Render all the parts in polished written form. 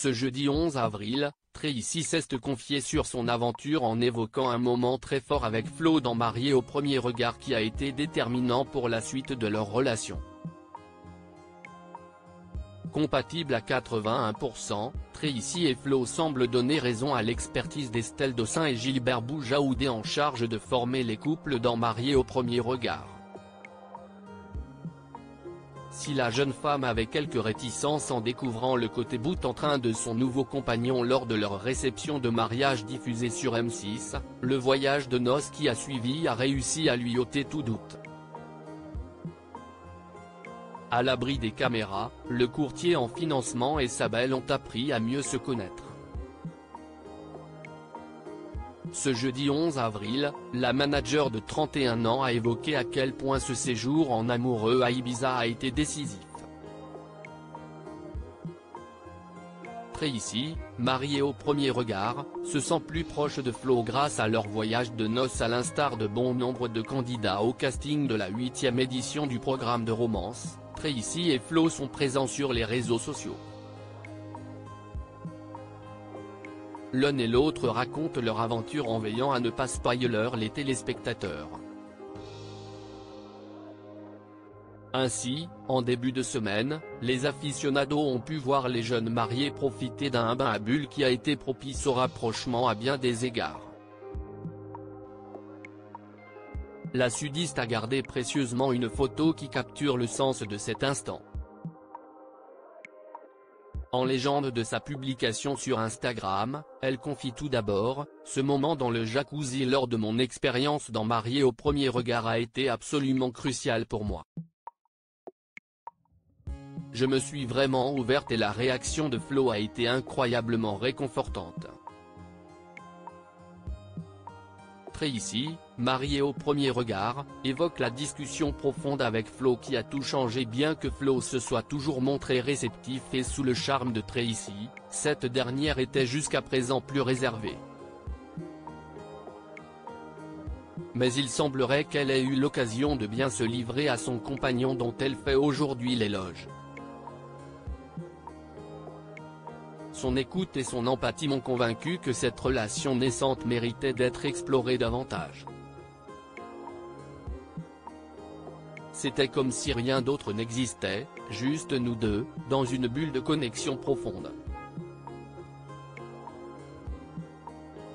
Ce jeudi 11 avril, Tracy s'est confiée sur son aventure en évoquant un moment très fort avec Flo dans Mariés au premier regard qui a été déterminant pour la suite de leur relation. Compatible à 81%, Tracy et Flo semblent donner raison à l'expertise d'Estelle Dossin et Gilbert Boujaoudé en charge de former les couples dans Mariés au premier regard. Si la jeune femme avait quelques réticences en découvrant le côté boute-en-train de son nouveau compagnon lors de leur réception de mariage diffusée sur M6, le voyage de noces qui a suivi a réussi à lui ôter tout doute. À l'abri des caméras, le courtier en financement et sa belle ont appris à mieux se connaître. Ce jeudi 11 avril, la manager de 31 ans a évoqué à quel point ce séjour en amoureux à Ibiza a été décisif. Tracy, mariée au premier regard, se sent plus proche de Flo grâce à leur voyage de noces à l'instar de bon nombre de candidats au casting de la 8e édition du programme de romance. Tracy et Flo sont présents sur les réseaux sociaux. L'un et l'autre racontent leur aventure en veillant à ne pas spoiler les téléspectateurs. Ainsi, en début de semaine, les aficionados ont pu voir les jeunes mariés profiter d'un bain à bulles qui a été propice au rapprochement à bien des égards. La sudiste a gardé précieusement une photo qui capture le sens de cet instant. En légende de sa publication sur Instagram, elle confie tout d'abord « Ce moment dans le jacuzzi lors de mon expérience dans Mariés au premier regard a été absolument crucial pour moi. Je me suis vraiment ouverte et la réaction de Flo a été incroyablement réconfortante. » Tracy, mariée au premier regard, évoque la discussion profonde avec Flo qui a tout changé. Bien que Flo se soit toujours montré réceptif et sous le charme de Tracy, cette dernière était jusqu'à présent plus réservée. Mais il semblerait qu'elle ait eu l'occasion de bien se livrer à son compagnon dont elle fait aujourd'hui l'éloge. Son écoute et son empathie m'ont convaincu que cette relation naissante méritait d'être explorée davantage. C'était comme si rien d'autre n'existait, juste nous deux, dans une bulle de connexion profonde.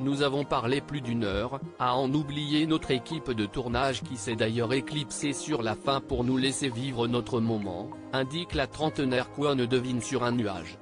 Nous avons parlé plus d'1 heure, à en oublier notre équipe de tournage qui s'est d'ailleurs éclipsée sur la fin pour nous laisser vivre notre moment, indique la trentenaire Kwon Devine sur un nuage.